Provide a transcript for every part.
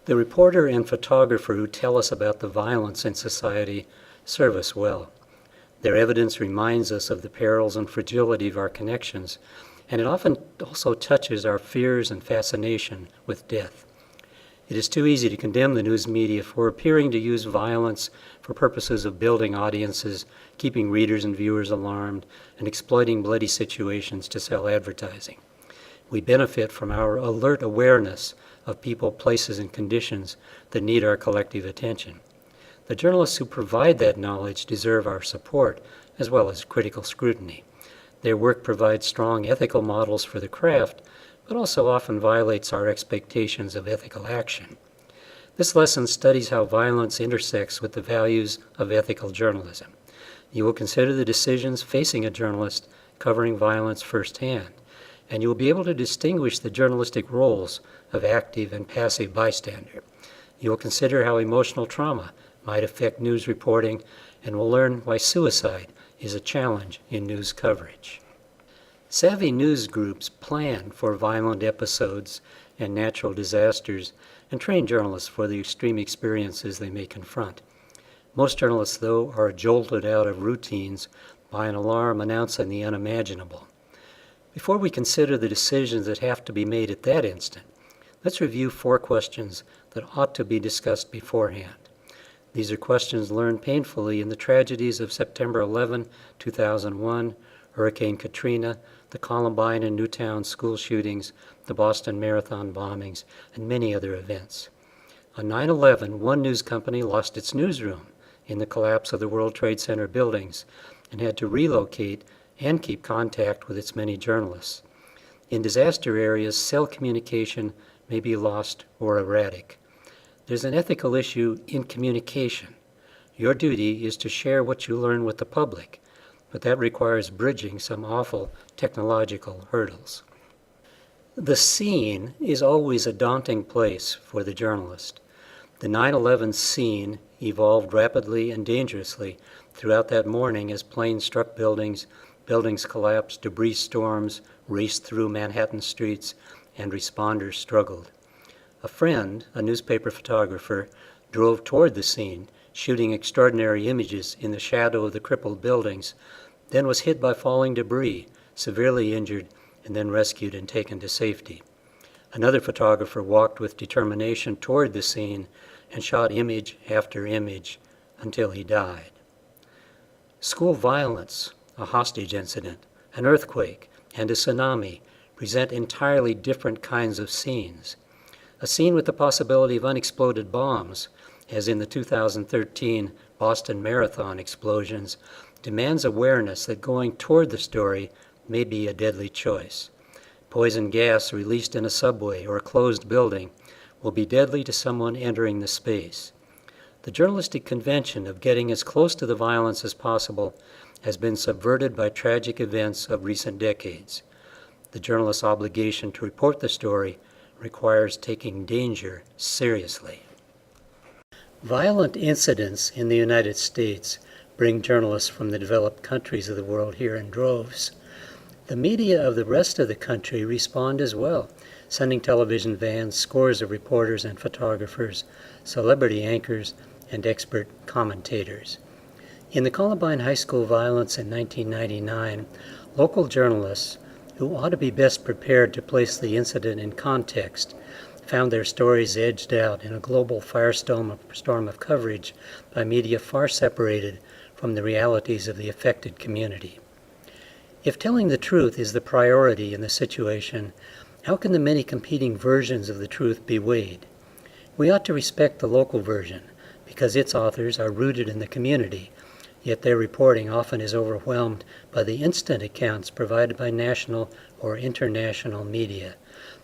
The reporter and photographer who tell us about the violence in society serve us well. Their evidence reminds us of the perils and fragility of our connections, and it often also touches our fears and fascination with death. It is too easy to condemn the news media for appearing to use violence for purposes of building audiences, keeping readers and viewers alarmed, and exploiting bloody situations to sell advertising. We benefit from our alert awareness of people, places, and conditions that need our collective attention. The journalists who provide that knowledge deserve our support as well as critical scrutiny. Their work provides strong ethical models for the craft, but also often violates our expectations of ethical action. This lesson studies how violence intersects with the values of ethical journalism. You will consider the decisions facing a journalist covering violence firsthand, and you will be able to distinguish the journalistic roles of active and passive bystander. You will consider how emotional trauma might affect news reporting, and will learn why suicide is a challenge in news coverage. Savvy news groups plan for violent episodes and natural disasters and train journalists for the extreme experiences they may confront. Most journalists, though, are jolted out of routines by an alarm announcing the unimaginable. Before we consider the decisions that have to be made at that instant, let's review 4 questions that ought to be discussed beforehand. These are questions learned painfully in the tragedies of September 11, 2001, Hurricane Katrina, the Columbine and Newtown school shootings, the Boston Marathon bombings, and many other events. On 9/11, one news company lost its newsroom in the collapse of the World Trade Center buildings and had to relocate and keep contact with its many journalists. In disaster areas, cell communication may be lost or erratic. There's an ethical issue in communication. Your duty is to share what you learn with the public, but that requires bridging some awful technological hurdles. The scene is always a daunting place for the journalist. The 9/11 scene evolved rapidly and dangerously throughout that morning as planes struck buildings, buildings collapsed, debris storms raced through Manhattan streets, and responders struggled. A friend, a newspaper photographer, drove toward the scene, shooting extraordinary images in the shadow of the crippled buildings, then was hit by falling debris, severely injured, and then rescued and taken to safety. Another photographer walked with determination toward the scene and shot image after image until he died. School violence, a hostage incident, an earthquake, and a tsunami present entirely different kinds of scenes. A scene with the possibility of unexploded bombs, as in the 2013 Boston Marathon explosions, demands awareness that going toward the story may be a deadly choice. Poison gas released in a subway or a closed building will be deadly to someone entering the space. The journalistic convention of getting as close to the violence as possible has been subverted by tragic events of recent decades. The journalist's obligation to report the story requires taking danger seriously. Violent incidents in the United States bring journalists from the developed countries of the world here in droves. The media of the rest of the country respond as well, sending television vans, scores of reporters and photographers, celebrity anchors, and expert commentators. In the Columbine High School violence in 1999, local journalists, who ought to be best prepared to place the incident in context, found their stories edged out in a global firestorm of coverage by media far separated from the realities of the affected community. If telling the truth is the priority in the situation, how can the many competing versions of the truth be weighed? We ought to respect the local version because its authors are rooted in the community, yet their reporting often is overwhelmed by the instant accounts provided by national or international media.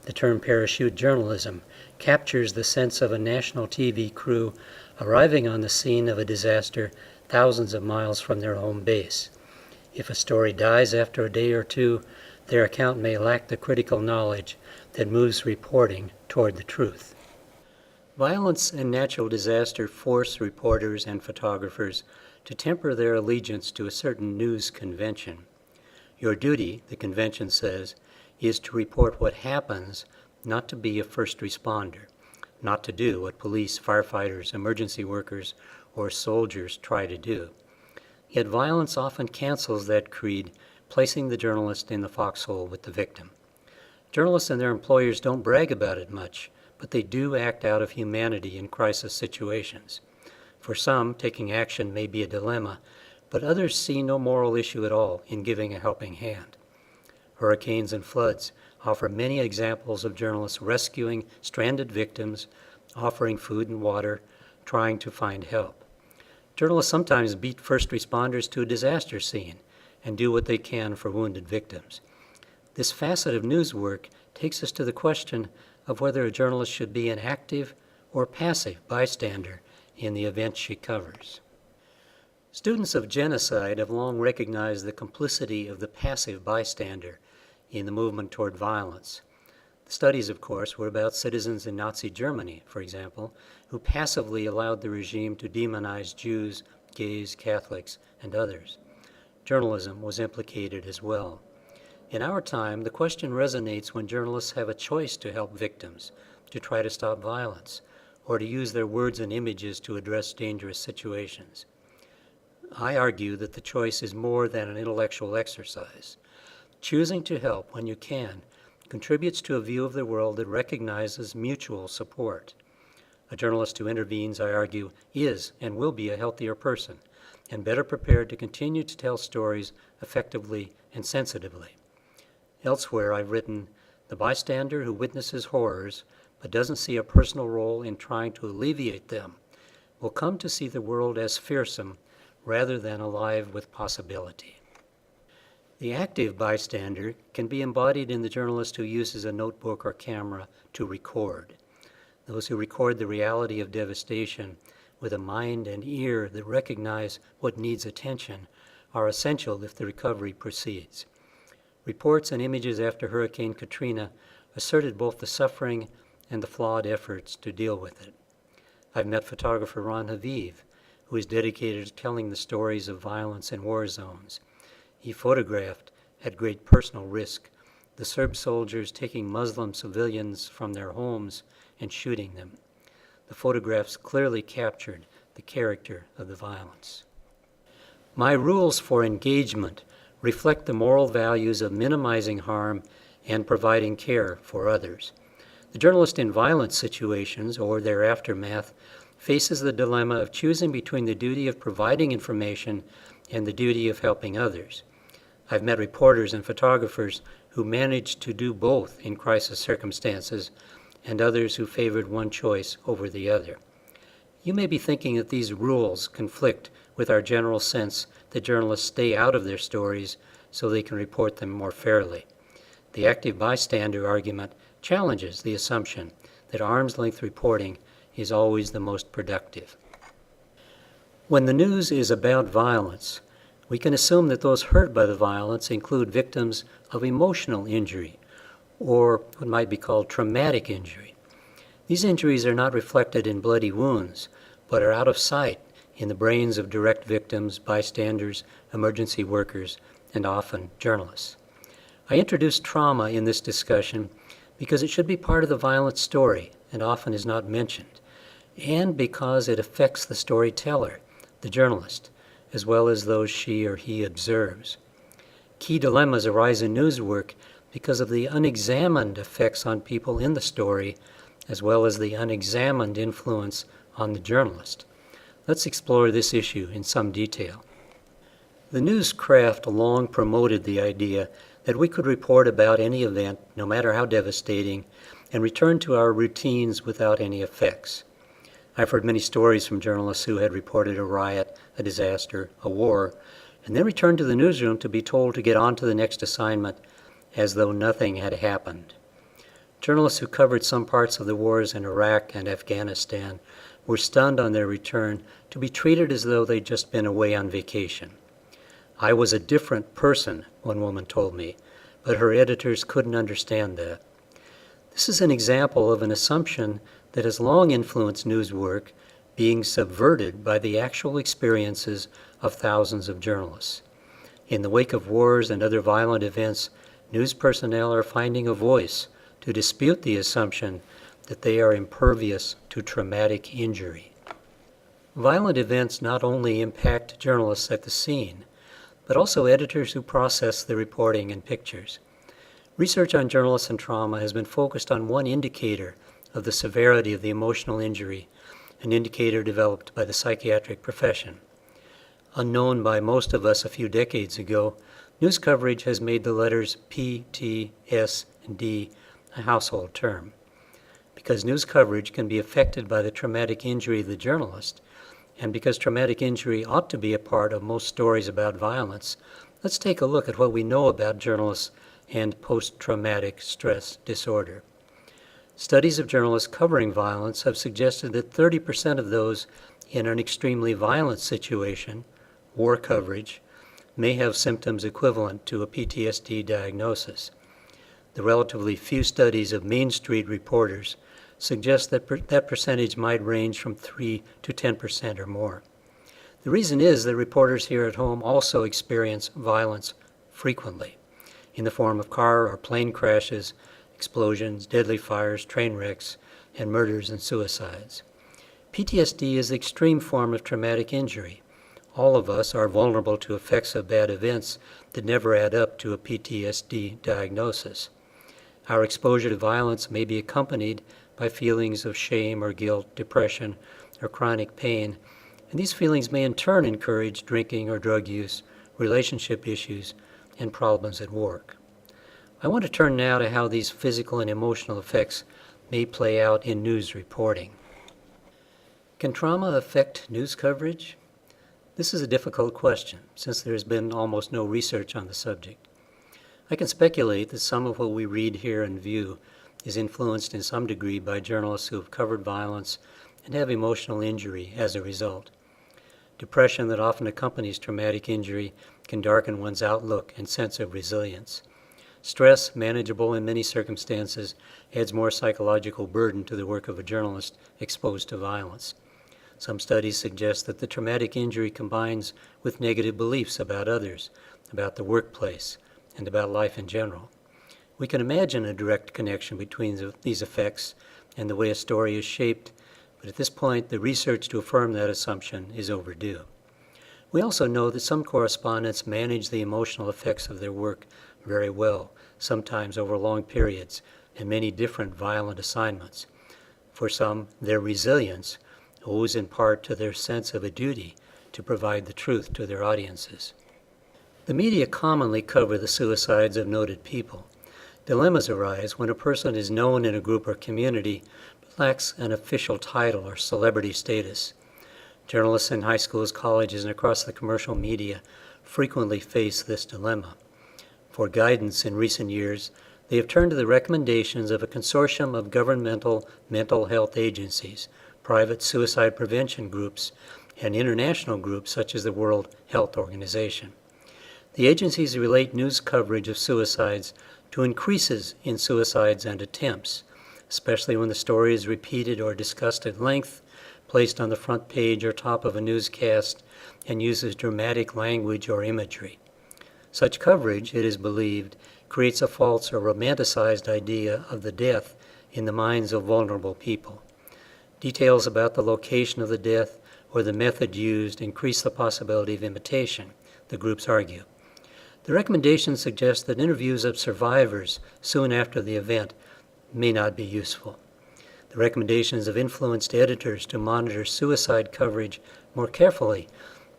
The term parachute journalism captures the sense of a national TV crew arriving on the scene of a disaster thousands of miles from their home base. If a story dies after a day or two, their account may lack the critical knowledge that moves reporting toward the truth. Violence and natural disaster force reporters and photographers to temper their allegiance to a certain news convention. Your duty, the convention says, is to report what happens, not to be a first responder. not to do what police, firefighters, emergency workers, or soldiers try to do. Yet violence often cancels that creed, placing the journalist in the foxhole with the victim. Journalists and their employers don't brag about it much, but they do act out of humanity in crisis situations. For some, taking action may be a dilemma, but others see no moral issue at all in giving a helping hand. Hurricanes and floods offer many examples of journalists rescuing stranded victims, offering food and water, trying to find help. Journalists sometimes beat first responders to a disaster scene and do what they can for wounded victims. This facet of news work takes us to the question of whether a journalist should be an active or passive bystander in the event she covers. Students of genocide have long recognized the complicity of the passive bystander in the movement toward violence. The studies, of course, were about citizens in Nazi Germany, for example, who passively allowed the regime to demonize Jews, gays, Catholics, and others. Journalism was implicated as well. In our time, the question resonates when journalists have a choice to help victims, to try to stop violence, or to use their words and images to address dangerous situations. I argue that the choice is more than an intellectual exercise. Choosing to help when you can contributes to a view of the world that recognizes mutual support. A journalist who intervenes, I argue, is and will be a healthier person and better prepared to continue to tell stories effectively and sensitively. Elsewhere, I've written, "The bystander who witnesses horrors but doesn't see a personal role in trying to alleviate them will come to see the world as fearsome rather than alive with possibility." The active bystander can be embodied in the journalist who uses a notebook or camera to record. Those who record the reality of devastation with a mind and ear that recognize what needs attention are essential if the recovery proceeds. Reports and images after Hurricane Katrina asserted both the suffering and the flawed efforts to deal with it. I've met photographer Ron Haviv, who is dedicated to telling the stories of violence in war zones. He photographed, at great personal risk, the Serb soldiers taking Muslim civilians from their homes and shooting them. The photographs clearly captured the character of the violence. My rules for engagement reflect the moral values of minimizing harm and providing care for others. The journalist in violent situations or their aftermath faces the dilemma of choosing between the duty of providing information and the duty of helping others. I've met reporters and photographers who managed to do both in crisis circumstances and others who favored one choice over the other. You may be thinking that these rules conflict with our general sense that journalists stay out of their stories so they can report them more fairly. The active bystander argument challenges the assumption that arm's-length reporting is always the most productive. When the news is about violence, we can assume that those hurt by the violence include victims of emotional injury, or what might be called traumatic injury. These injuries are not reflected in bloody wounds, but are out of sight in the brains of direct victims, bystanders, emergency workers, and often journalists. I introduced trauma in this discussion because it should be part of the violent story and often is not mentioned, and because it affects the storyteller, the journalist, as well as those she or he observes. Key dilemmas arise in news work because of the unexamined effects on people in the story, as well as the unexamined influence on the journalist. Let's explore this issue in some detail. The newscraft long promoted the idea that we could report about any event, no matter how devastating, and return to our routines without any effects. I've heard many stories from journalists who had reported a riot, a disaster, a war, and then returned to the newsroom to be told to get on to the next assignment as though nothing had happened. Journalists who covered some parts of the wars in Iraq and Afghanistan were stunned on their return to be treated as though they'd just been away on vacation. "I was a different person," one woman told me, but her editors couldn't understand that. This is an example of an assumption that has long influenced news work being subverted by the actual experiences of thousands of journalists. In the wake of wars and other violent events, news personnel are finding a voice to dispute the assumption that they are impervious to traumatic injury. Violent events not only impact journalists at the scene, but also editors who process the reporting and pictures. Research on journalists and trauma has been focused on one indicator of the severity of the emotional injury, an indicator developed by the psychiatric profession. Unknown by most of us a few decades ago, news coverage has made the letters P, T, S, and D a household term. Because news coverage can be affected by the traumatic injury of the journalist, and because traumatic injury ought to be a part of most stories about violence, let's take a look at what we know about journalists and post-traumatic stress disorder. Studies of journalists covering violence have suggested that 30% of those in an extremely violent situation, war coverage, may have symptoms equivalent to a PTSD diagnosis. The relatively few studies of Main Street reporters suggest that that percentage might range from 3 to 10% or more. The reason is that reporters here at home also experience violence frequently, in the form of car or plane crashes, explosions, deadly fires, train wrecks, and murders and suicides. PTSD is the extreme form of traumatic injury. All of us are vulnerable to effects of bad events that never add up to a PTSD diagnosis. Our exposure to violence may be accompanied by feelings of shame or guilt, depression, or chronic pain, and these feelings may in turn encourage drinking or drug use, relationship issues, and problems at work. I want to turn now to how these physical and emotional effects may play out in news reporting. Can trauma affect news coverage? This is a difficult question, since there has been almost no research on the subject. I can speculate that some of what we read, hear, and view is influenced in some degree by journalists who have covered violence and have emotional injury as a result. Depression that often accompanies traumatic injury can darken one's outlook and sense of resilience. Stress, manageable in many circumstances, adds more psychological burden to the work of a journalist exposed to violence. Some studies suggest that the traumatic injury combines with negative beliefs about others, about the workplace, and about life in general. We can imagine a direct connection between these effects and the way a story is shaped, but at this point, the research to affirm that assumption is overdue. We also know that some correspondents manage the emotional effects of their work very well, sometimes over long periods and many different violent assignments. For some, their resilience owes in part to their sense of a duty to provide the truth to their audiences. The media commonly cover the suicides of noted people. Dilemmas arise when a person is known in a group or community but lacks an official title or celebrity status. Journalists in high schools, colleges, and across the commercial media frequently face this dilemma. For guidance in recent years, they have turned to the recommendations of a consortium of governmental mental health agencies, private suicide prevention groups, and international groups such as the World Health Organization. The agencies relate news coverage of suicides to increases in suicides and attempts, especially when the story is repeated or discussed at length, placed on the front page or top of a newscast, and uses dramatic language or imagery. Such coverage, it is believed, creates a false or romanticized idea of the death in the minds of vulnerable people. Details about the location of the death or the method used increase the possibility of imitation, the groups argue. The recommendations suggest that interviews of survivors soon after the event may not be useful. The recommendations have influenced editors to monitor suicide coverage more carefully,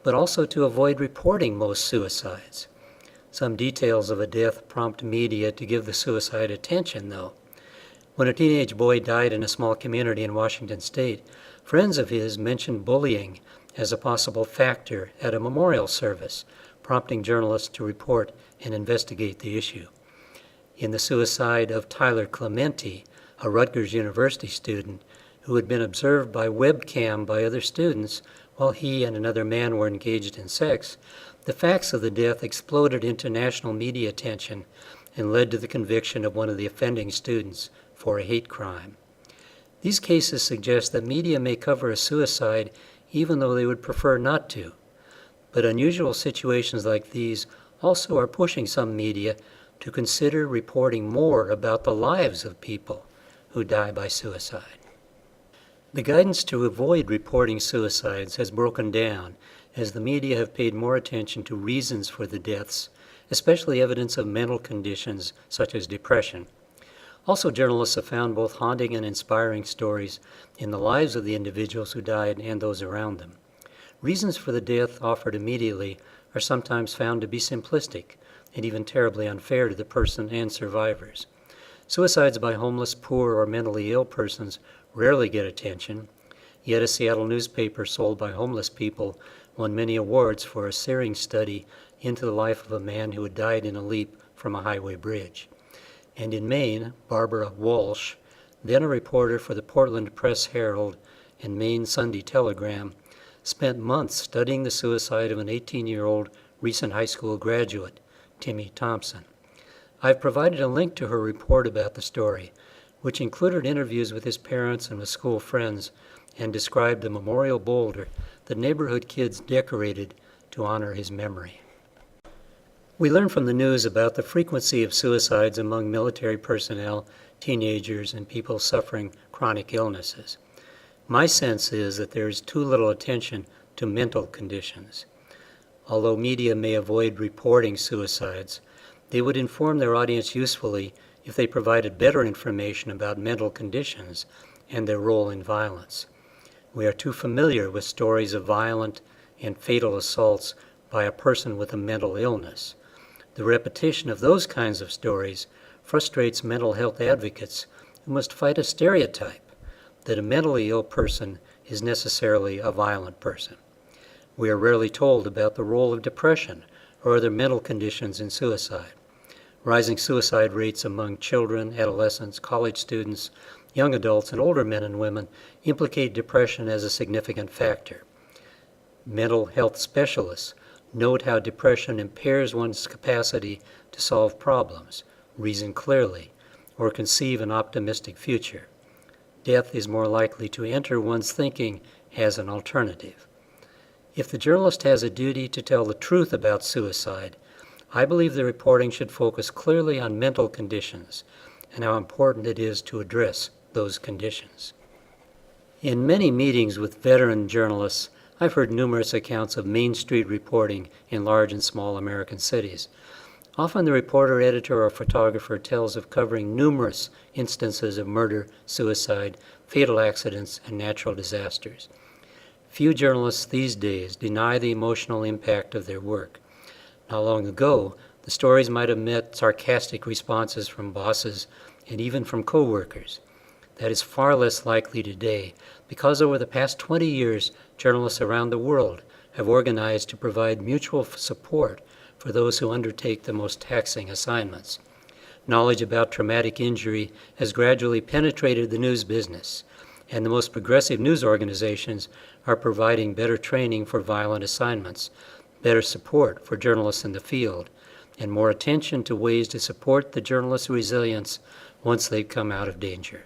but also to avoid reporting most suicides. Some details of a death prompt media to give the suicide attention, though. When a teenage boy died in a small community in Washington state, friends of his mentioned bullying as a possible factor at a memorial service, prompting journalists to report and investigate the issue. In the suicide of Tyler Clementi, a Rutgers University student who had been observed by webcam by other students while he and another man were engaged in sex, the facts of the death exploded into national media attention and led to the conviction of one of the offending students for a hate crime. These cases suggest that media may cover a suicide even though they would prefer not to. But unusual situations like these also are pushing some media to consider reporting more about the lives of people who die by suicide. The guidance to avoid reporting suicides has broken down as the media have paid more attention to reasons for the deaths, especially evidence of mental conditions such as depression. Also, journalists have found both haunting and inspiring stories in the lives of the individuals who died and those around them. Reasons for the death offered immediately are sometimes found to be simplistic and even terribly unfair to the person and survivors. Suicides by homeless, poor, or mentally ill persons rarely get attention, yet a Seattle newspaper sold by homeless people won many awards for a searing study into the life of a man who had died in a leap from a highway bridge. And in Maine, Barbara Walsh, then a reporter for the Portland Press-Herald and Maine Sunday Telegram, spent months studying the suicide of an 18-year-old recent high school graduate, Timmy Thompson. I've provided a link to her report about the story, which included interviews with his parents and with school friends, and described a memorial boulder that neighborhood kids decorated to honor his memory. We learn from the news about the frequency of suicides among military personnel, teenagers, and people suffering chronic illnesses. My sense is that there is too little attention to mental conditions. Although media may avoid reporting suicides, they would inform their audience usefully if they provided better information about mental conditions and their role in violence. We are too familiar with stories of violent and fatal assaults by a person with a mental illness. The repetition of those kinds of stories frustrates mental health advocates who must fight a stereotype that a mentally ill person is necessarily a violent person. We are rarely told about the role of depression or other mental conditions in suicide. Rising suicide rates among children, adolescents, college students, young adults, and older men and women implicate depression as a significant factor. Mental health specialists note how depression impairs one's capacity to solve problems, reason clearly, or conceive an optimistic future. Death is more likely to enter one's thinking as an alternative. If the journalist has a duty to tell the truth about suicide, I believe the reporting should focus clearly on mental conditions and how important it is to address those conditions. In many meetings with veteran journalists, I've heard numerous accounts of Main Street reporting in large and small American cities. Often the reporter, editor, or photographer tells of covering numerous instances of murder, suicide, fatal accidents, and natural disasters. Few journalists these days deny the emotional impact of their work. Not long ago, the stories might have met sarcastic responses from bosses and even from co-workers. That is far less likely today because over the past 20 years, journalists around the world have organized to provide mutual support for those who undertake the most taxing assignments. Knowledge about traumatic injury has gradually penetrated the news business, and the most progressive news organizations are providing better training for violent assignments, better support for journalists in the field, and more attention to ways to support the journalist's resilience once they've come out of danger.